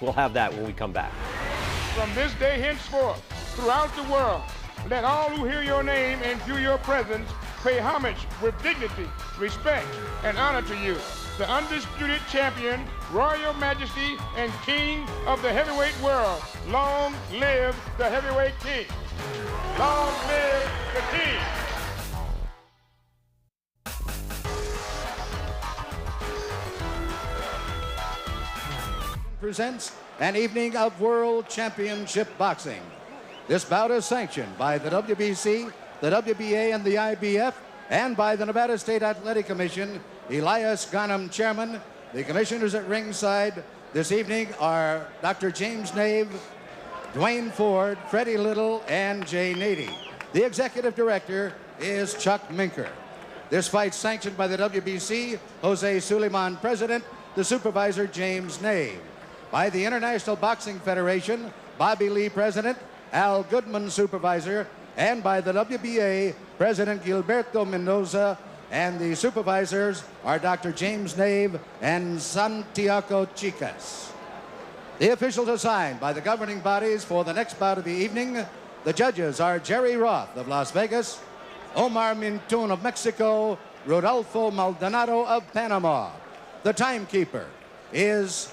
We'll have that when we come back. From this day henceforth, throughout the world, let all who hear your name and view your presence pay homage with dignity, respect, and honor to you, the undisputed champion, royal majesty, and king of the heavyweight world. Long live the heavyweight king. Long live the king. Presents an evening of World Championship Boxing. This bout is sanctioned by the WBC, the WBA, and the IBF, and by the Nevada State Athletic Commission. Elias Garnham, chairman. The commissioners at ringside this evening are Dr. James Nave, Dwayne Ford, Freddie Little, and Jay Nady. The executive director is Chuck Minker. This fight sanctioned by the WBC, Jose Suleiman, president, the supervisor, James Nave. By the International Boxing Federation, Bobby Lee, president, Al Goodman, supervisor, and by the WBA, President Gilberto Mendoza, and the supervisors are Dr. James Nave and Santiago Chicas. The officials assigned by the governing bodies for the next bout of the evening. The judges are Jerry Roth of Las Vegas, Omar Mintun of Mexico, Rodolfo Maldonado of Panama. The timekeeper is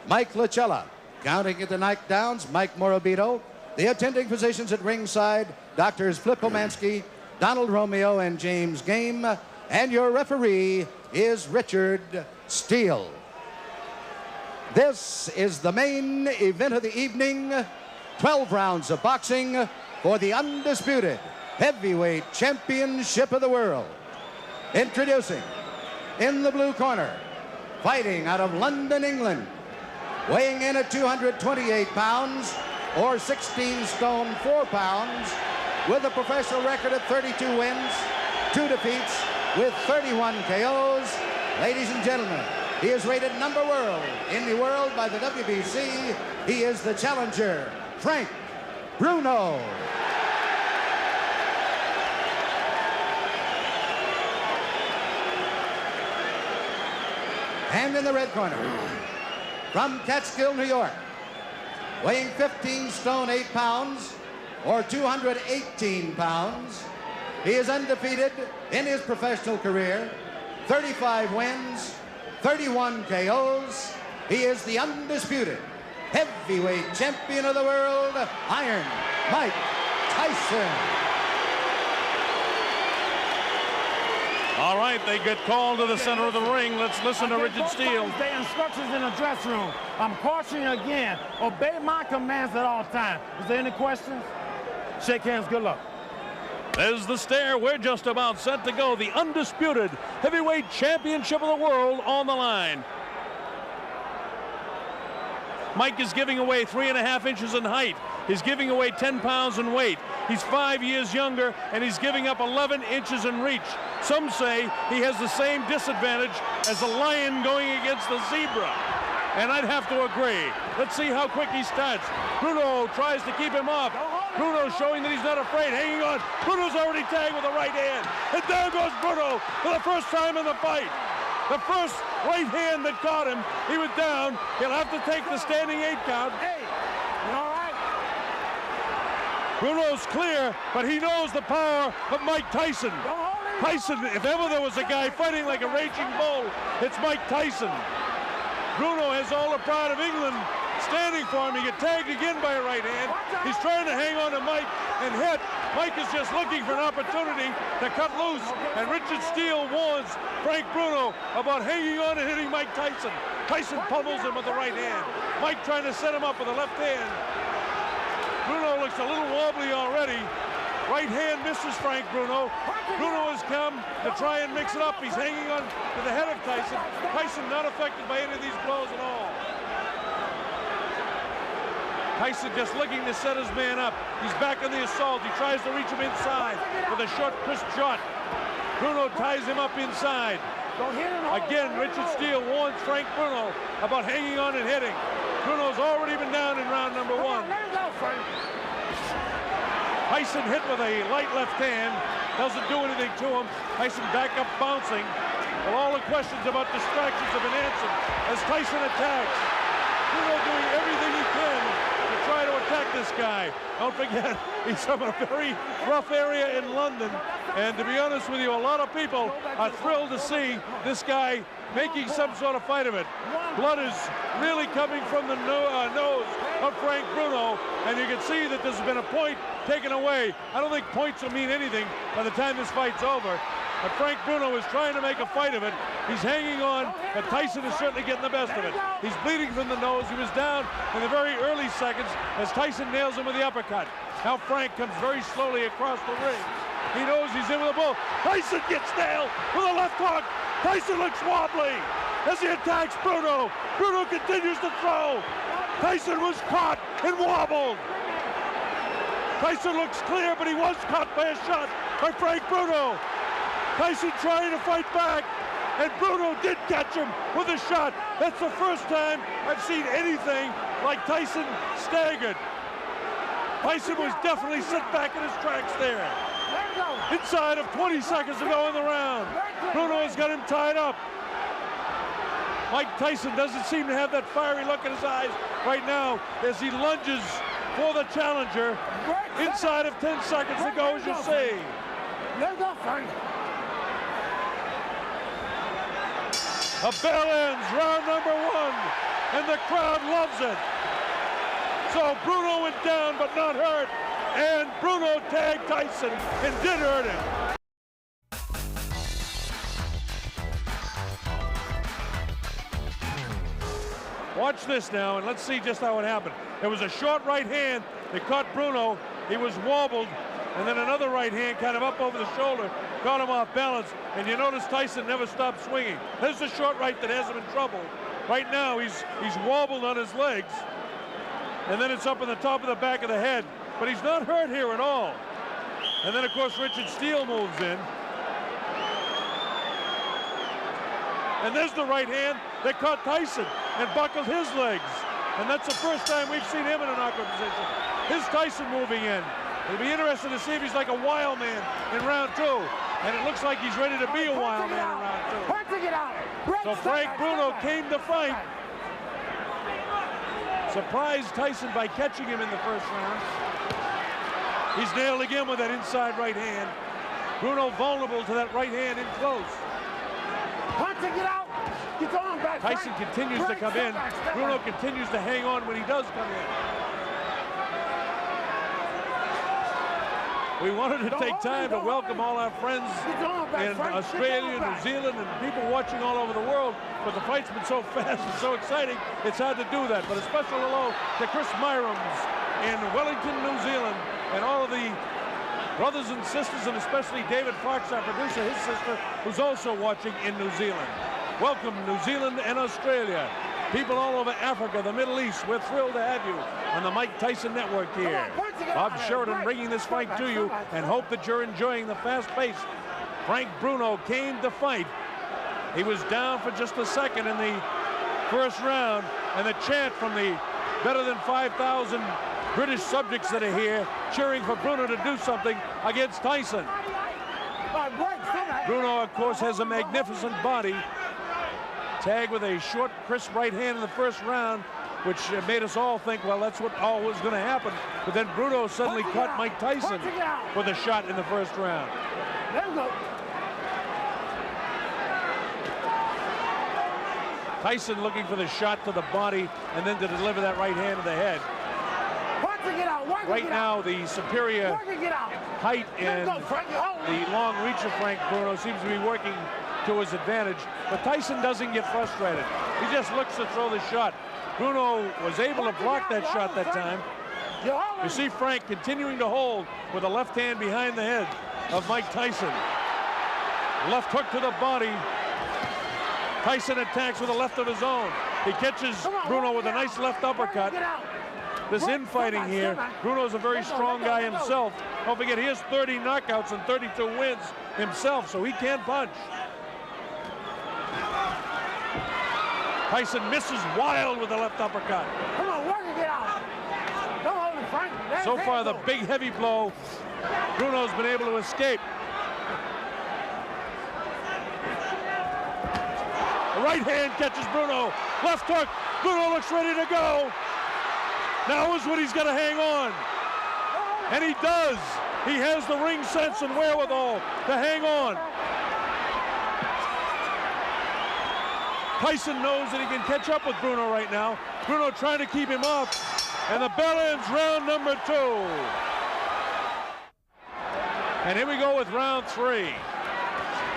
Mike Lachella. Counting at the knockdowns, Mike Morabito. The attending physicians at ringside, Doctors Flip Omansky, Donald Romeo, and James Game. And your referee is Richard Steele. This is the main event of the evening. 12 rounds of boxing for the undisputed heavyweight championship of the world. Introducing, in the blue corner, fighting out of London, England, weighing in at 228 pounds, or 16 stone 4 pounds, with a professional record of 32 wins, 2 defeats, with 31 KOs. Ladies and gentlemen, he is rated number world in the world by the WBC. He is the challenger, Frank Bruno. And in the red corner, from Catskill, New York, weighing 15 stone 8 pounds, or 218 pounds. He is undefeated in his professional career, 35 wins, 31 KOs. He is the undisputed heavyweight champion of the world, Iron Mike Tyson. All right, they get called to the center of the ring. Let's listen to Richard Steele. The instructions in the dressing room. I'm cautioning you again. Obey my commands at all times. Is there any questions? Shake hands. Good luck. There's the stare. We're just about set to go. The undisputed heavyweight championship of the world on the line. Mike is giving away 3.5 inches in height. He's giving away 10 pounds in weight. He's 5 years younger, and he's giving up 11 inches in reach. Some say he has the same disadvantage as a lion going against the zebra. And I'd have to agree. Let's see how quick he starts. Bruno tries to keep him off. Bruno showing that he's not afraid, hanging on. Bruno's already tagged with a right hand. And down goes Bruno for the first time in the fight. The first right hand that caught him, he was down. He'll have to take the standing 8 count. Hey, you all right? Bruno's clear, but he knows the power of Mike Tyson. Tyson, if ever there was a guy fighting like a raging bull, it's Mike Tyson. Bruno has all the pride of England standing for him. He get tagged again by a right hand. He's trying to hang on to Mike and hit. Mike is just looking for an opportunity to cut loose. And Richard Steele warns Frank Bruno about hanging on and hitting Mike Tyson. Tyson pummels him with the right hand. Mike trying to set him up with the left hand. Bruno looks a little wobbly already. Right hand misses Frank Bruno. Bruno has come to try and mix it up. He's hanging on to the head of Tyson. Tyson not affected by any of these blows at all. Tyson just looking to set his man up. He's back on the assault. He tries to reach him inside with a short, crisp shot. Bruno ties him up inside. Again, Richard Steele warns Frank Bruno about hanging on and hitting. Bruno's already been down in round number 1. Tyson hit with a light left hand. Doesn't do anything to him. Tyson back up bouncing. Well, all the questions about distractions have been answered as Tyson attacks. Bruno doing this guy. Don't forget, he's from a very rough area in London. And to be honest with you, a lot of people are thrilled to see this guy making some sort of fight of it. Blood is really coming from the nose of Frank Bruno, and you can see that there's been a point taken away. I don't think points will mean anything by the time this fight's over. But Frank Bruno is trying to make a fight of it. He's hanging on, but Tyson is certainly getting the best of it. He's bleeding from the nose. He was down in the very early seconds as Tyson nails him with the uppercut. Now Frank comes very slowly across the ring. He knows he's in with a bull. Tyson gets nailed with a left hook. Tyson looks wobbly as he attacks Bruno. Bruno continues to throw. Tyson was caught and wobbled. Tyson looks clear, but he was caught by a shot by Frank Bruno. Tyson trying to fight back, and Bruno did catch him with a shot. That's the first time I've seen anything like Tyson staggered. Tyson was definitely set back in his tracks there. Inside of 20 seconds to go in the round. Bruno has got him tied up. Mike Tyson doesn't seem to have that fiery look in his eyes right now as he lunges for the challenger. Inside of 10 seconds to go, as you see. A bell ends round number 1, and the crowd loves it. So Bruno went down but not hurt, and Bruno tagged Tyson and did hurt him. Watch this now, and let's see just how it happened. It was a short right hand that caught Bruno. He was wobbled, and then another right hand kind of up over the shoulder caught him off balance, and you notice Tyson never stopped swinging. There's the short right that has him in trouble. Right now he's wobbled on his legs, and then it's up in the top of the back of the head, but he's not hurt here at all. And then of course Richard Steele moves in, and there's the right hand that caught Tyson and buckled his legs, and that's the first time we've seen him in a knockout position. Here's Tyson moving in. It'll be interesting to see if he's like a wild man in round 2. And it looks like he's ready to be a wild man in round 2. So Frank Bruno came to fight. Surprised Tyson by catching him in the first round. He's nailed again with that inside right hand. Bruno vulnerable to that right hand in close. Tyson continues to come in. Bruno continues to hang on when he does come in. We wanted to take time to welcome all our friends in Australia, New Zealand, and people watching all over the world, but the fight's been so fast and so exciting, it's hard to do that. But a special hello to Chris Myrams in Wellington, New Zealand, and all of the brothers and sisters, and especially David Fox, our producer, his sister, who's also watching in New Zealand. Welcome, New Zealand and Australia. People all over Africa, the Middle East, we're thrilled to have you on the Mike Tyson Network here. Bob Sheridan bringing this fight to you, and hope that you're enjoying the fast pace. Frank Bruno came to fight. He was down for just a second in the first round, and the chant from the better than 5,000 British subjects that are here cheering for Bruno to do something against Tyson. Bruno, of course, has a magnificent body. Tagged with a short, crisp right hand in the first round, which made us all think, well, that's what all was going to happen. But then Bruno suddenly caught Mike Tyson with a shot in the first round. Tyson looking for the shot to the body and then to deliver that right hand to the head. Right now, the superior height and the long reach of Frank Bruno seems to be working to his advantage, but Tyson doesn't get frustrated. He just looks to throw the shot. Bruno was able to block that shot that time. You see Frank continuing to hold with a left hand behind the head of Mike Tyson. Left hook to the body. Tyson attacks with a left of his own. He catches Bruno with a nice left uppercut. This infighting here, Bruno's a very strong guy himself. Don't forget, he has 30 knockouts and 32 wins himself, so he can punch. Tyson misses wild with the left uppercut. Come on, work it out. Don't hold him, Frank. So far, the big heavy blow, Bruno's been able to escape. The right hand catches Bruno. Left hook. Bruno looks ready to go. Now is when he's got to hang on. And he does. He has the ring sense and wherewithal to hang on. Tyson knows that he can catch up with Bruno right now. Bruno trying to keep him up. And the bell ends round number 2. And here we go with round 3.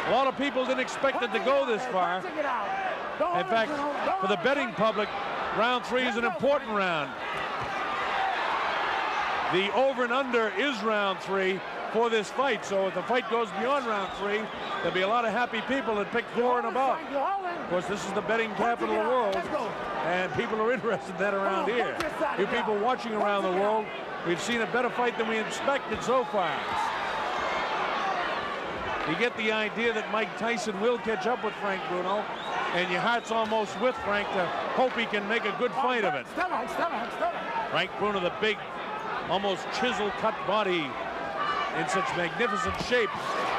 A lot of people didn't expect it to go this far. In fact, for the betting public, round 3 is an important round. The over and under is round 3 for this fight. So if the fight goes beyond round 3, there'll be a lot of happy people that pick 4 and above. Of course, this is the betting capital of the world, and people are interested in that around here. You people watching around the world, we've seen a better fight than we expected so far. You get the idea that Mike Tyson will catch up with Frank Bruno, and your heart's almost with Frank to hope he can make a good fight of it. Frank Bruno, the big, almost chisel-cut body in such magnificent shape.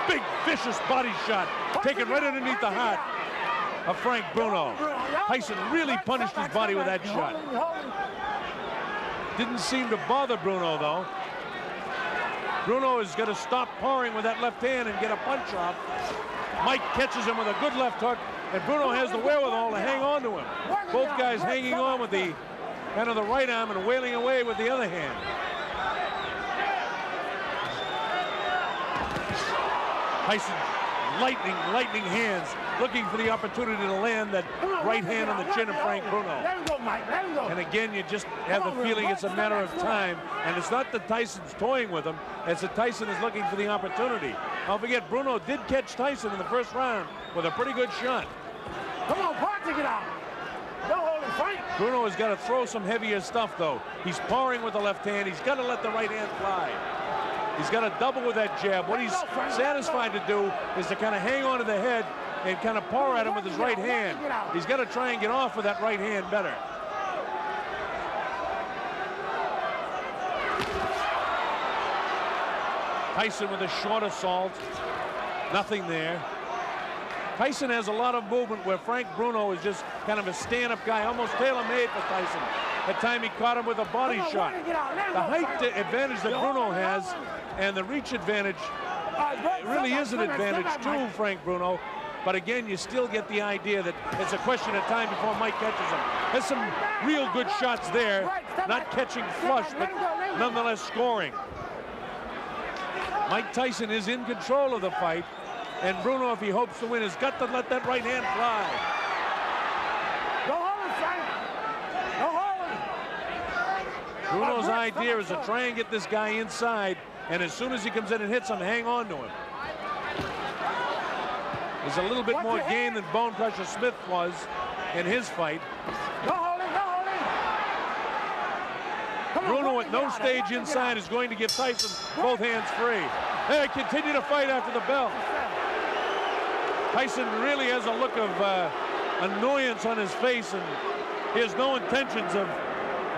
Big, vicious body shot taken right underneath the heart of Frank Bruno. Tyson really punished his body with that shot. Didn't seem to bother Bruno, though. Bruno is going to stop powering with that left hand and get a punch off. Mike catches him with a good left hook, and Bruno has the wherewithal to hang on to him. Both guys hanging on with the kind of the right arm and wailing away with the other hand. Tyson, lightning hands, looking for the opportunity to land that right hand on the chin of Frank Bruno. And again, you just have the feeling it's a matter of time. And it's not that Tyson's toying with him, it's that Tyson is looking for the opportunity. Don't forget, Bruno did catch Tyson in the first round with a pretty good shot. Come on, Park, it out. No holding Frank. Bruno has got to throw some heavier stuff, though. He's powering with the left hand. He's got to let the right hand fly. He's got to double with that jab. What he's satisfied to do is to kind of hang on to the head and kind of power at him with his right hand. He's got to try and get off with that right hand better. Tyson with a short assault. Nothing there. Tyson has a lot of movement where Frank Bruno is just kind of a stand-up guy, almost tailor-made for Tyson. That time he caught him with a body shot. The height advantage that Bruno has and the reach advantage really is an advantage to Frank Bruno. But again, you still get the idea that it's a question of time before Mike catches him. Has some real good shots there, not catching flush, but nonetheless scoring. Mike Tyson is in control of the fight, and Bruno, if he hopes to win, has got to let that right hand fly. Bruno's idea is to try and get this guy inside, and as soon as he comes in and hits him, hang on to him. There's a little bit more game than Bone Crusher Smith was in his fight. Bruno at no stage inside is going to give Tyson both hands free. They continue to fight after the bell. Tyson really has a look of annoyance on his face, and he has no intentions of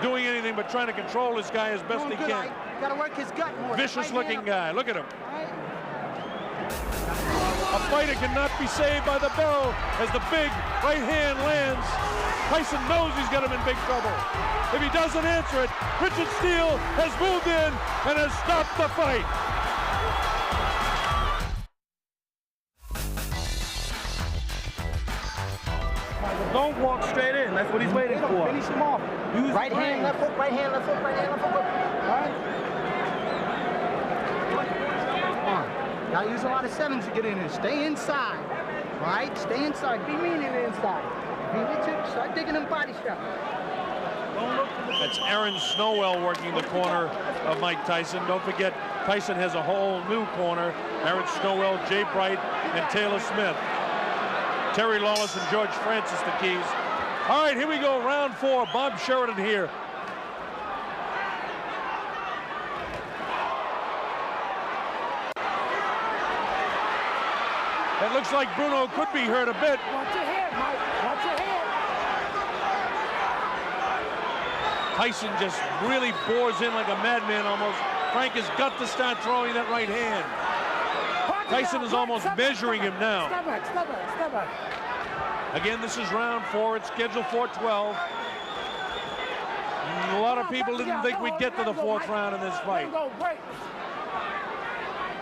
doing anything but trying to control this guy as best he can. Got to work his gut more. Vicious looking guy. Look at him. A fighter cannot be saved by the bell as the big right hand lands. Tyson knows he's got him in big trouble. If he doesn't answer it, Richard Steele has moved in and has stopped the fight. Don't walk straight in. That's what he's waiting for. Finish him off. Use right hand, left hook, right hand, left hook, right hand, left hook. All right. Come on. Gotta use a lot of sevens to get in there. Stay inside. All right? Stay inside. Be mean in the inside. Start digging them body shots. That's Aaron Snowell working the corner of Mike Tyson. Don't forget, Tyson has a whole new corner. Aaron Snowell, Jay Bright, and Taylor Smith. Terry Lawless and George Francis, the keys. All right, here we go, round 4. Bob Sheridan here. It looks like Bruno could be hurt a bit. Watch your head, Mike. Watch your head. Tyson just really bores in like a madman almost. Frank has got to start throwing that right hand. Tyson is almost measuring him now. Step back, step back, step back. Again, this is round 4. It's scheduled for 12. A lot of of people didn't think we'd get to the 4th round in this fight.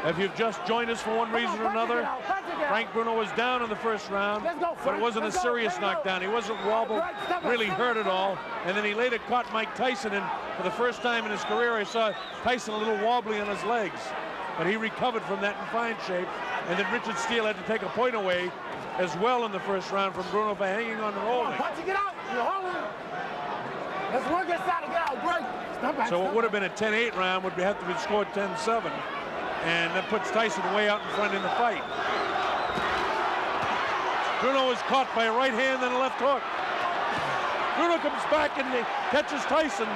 If you've just joined us for one reason or another, Frank Bruno was down in the 1st round, but it wasn't a serious knockdown. He wasn't wobbled, really hurt at all, and then he later caught Mike Tyson, and for the first time in his career, I saw Tyson a little wobbly on his legs, but he recovered from that in fine shape, and then Richard Steele had to take a point away as well in the 1st round from Bruno for hanging on and holding. Let's work this out and get out. Great. So what would have been a 10-8 round would have to be scored 10-7. And that puts Tyson way out in front in the fight. Bruno is caught by a right hand and a left hook. Bruno comes back and catches Tyson.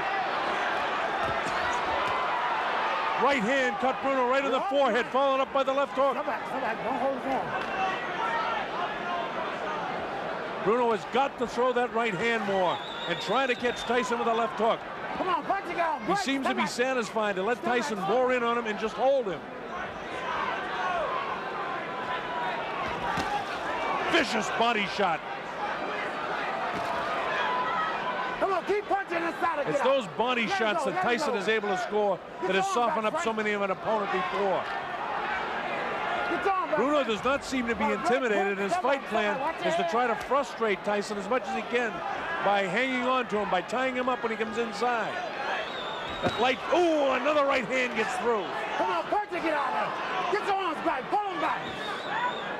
Right hand cut Bruno right in the forehead, followed up by the left hook. Come back. Don't hold it on. Bruno has got to throw that right hand more and try to catch Tyson with a left hook. Come on, punch it out. He seems to be satisfied to let Tyson bore in on him and just hold him. Vicious body shot. Come on, keep punching inside. It's those body shots that Tyson is able to score that has softened up so many of an opponent before. Bruno does not seem to be intimidated. His fight plan is to try to frustrate Tyson as much as he can by hanging on to him, by tying him up when he comes inside. That light, ooh, another right hand gets through. Come on, punch it, get out of there. Get your arms back, pull them back.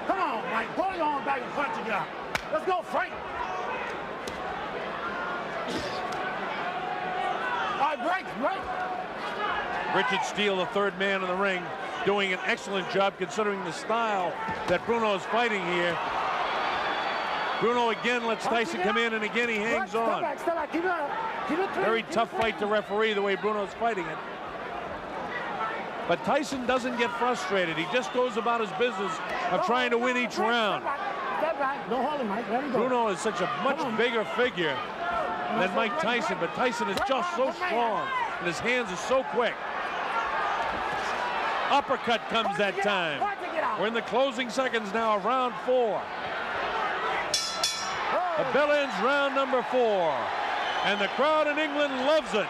Come on, Mike, pull your arms back and punch it, get out. Let's go, Frank. All right, break. Richard Steele, the 3rd man in the ring, doing an excellent job considering the style that Bruno is fighting here. Bruno again lets Tyson come in, and again he hangs on. Very tough fight to referee the way Bruno's fighting it. But Tyson doesn't get frustrated. He just goes about his business of trying to win each round. Don't hold him, Mike. Let him go. Bruno is such a much bigger figure than Mike Tyson, but Tyson is just so strong, and his hands are so quick. Uppercut comes that time. We're in the closing seconds now of round 4. The bell ends round number 4, and the crowd in England loves it.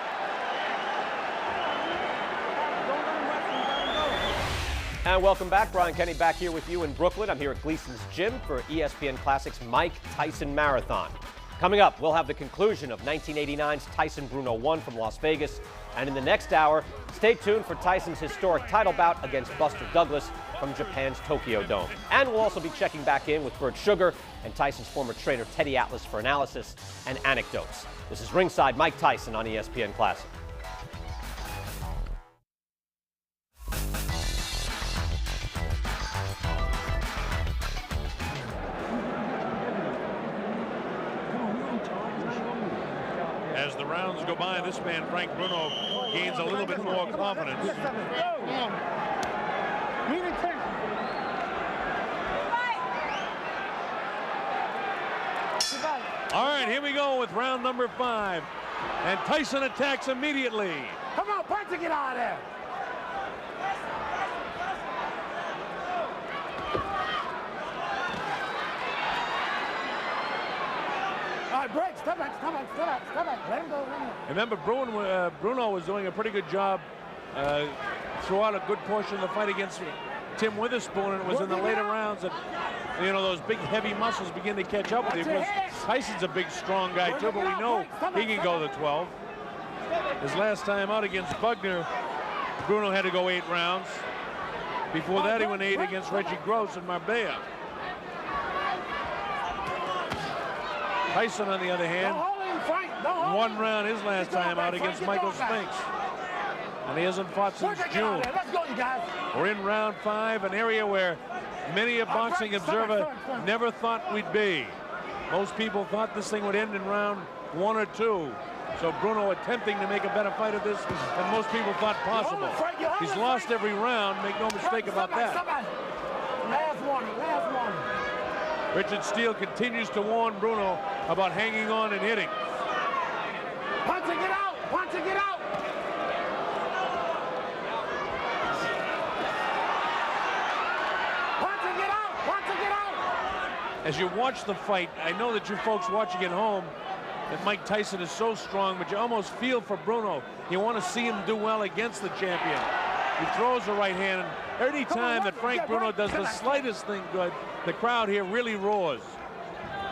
And welcome back. Brian Kenny back here with you in Brooklyn. I'm here at Gleason's Gym for ESPN Classic's Mike Tyson Marathon. Coming up, we'll have the conclusion of 1989's Tyson Bruno 1 from Las Vegas. And in the next hour, stay tuned for Tyson's historic title bout against Buster Douglas from Japan's Tokyo Dome. And we'll also be checking back in with Bert Sugar and Tyson's former trainer Teddy Atlas for analysis and anecdotes. This is Ringside Mike Tyson on ESPN Classic. As the rounds go by, this man, Frank Bruno, gains a little bit more confidence. All right, here we go with round number 5. And Tyson attacks immediately. Come on, punch it, get out of there. All right, break. Step back. Let him go. Remember, Bruno was doing a pretty good job throughout a good portion of the fight against Tim Witherspoon, and it was in the later rounds that, you know, those big, heavy muscles begin to catch up with him. Tyson's a big, strong guy, too, but we know he can go the 12. His last time out against Bugner, Bruno had to go 8 rounds. Before that, he went 8 against Reggie Gross in Marbella. Tyson, on the other hand, 1 round his last time out against Michael Spinks. And he hasn't fought since June. We're in round 5, an area where many a boxing observer never thought we'd be. Most people thought this thing would end in round 1 or 2. So Bruno attempting to make a better fight of this than most people thought possible. He's lost every round, make no mistake about that. Last warning. Richard Steele continues to warn Bruno about hanging on and hitting. Punch it, get out! Punch it, get out! Punch it, get out! Punch it, get out! As you watch the fight, I know that you folks watching at home that Mike Tyson is so strong, but you almost feel for Bruno. You want to see him do well against the champion. He throws the right hand, and any time that Frank Bruno does the slightest thing good, the crowd here really roars.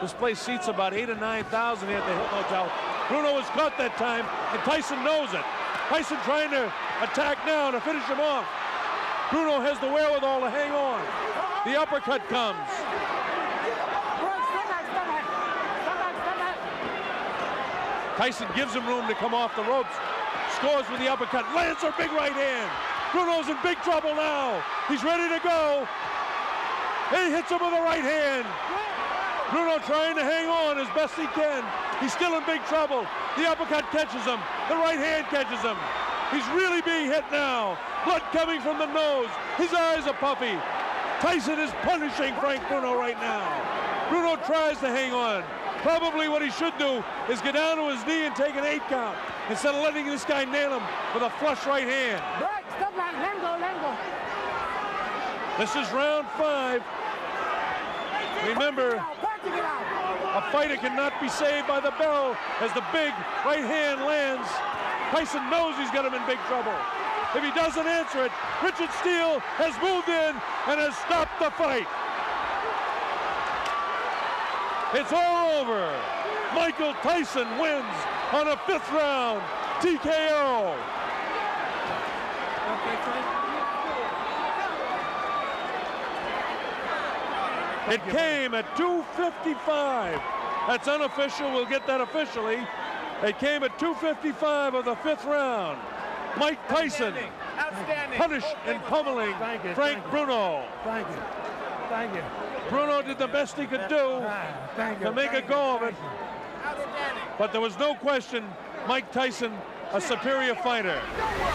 This place seats about 8,000 or 9,000 here at the Hilton Hotel. Bruno was caught that time, and Tyson knows it. Tyson trying to attack now to finish him off. Bruno has the wherewithal to hang on. The uppercut comes. Tyson gives him room to come off the ropes. Scores with the uppercut. Lands a big right hand. Bruno's in big trouble now. He's ready to go. He hits him with the right hand. Bruno trying to hang on as best he can. He's still in big trouble. The uppercut catches him. The right hand catches him. He's really being hit now. Blood coming from the nose. His eyes are puffy. Tyson is punishing Frank Bruno right now. Bruno tries to hang on. Probably what he should do is get down to his knee and take an 8 count instead of letting this guy nail him with a flush right hand. This is round 5. Remember, a fighter cannot be saved by the bell as the big right hand lands. Tyson knows he's got him in big trouble. If he doesn't answer it, Richard Steele has moved in and has stopped the fight. It's all over. Michael Tyson wins on a 5th round TKO. It came at 2:55. That's unofficial. We'll get that officially. It came at 2:55 of the 5th round. Mike Tyson punished and pummeling Frank Bruno. Thank you. Thank you. Bruno did the best he could do to make a go of it. But there was no question Mike Tyson a superior fighter.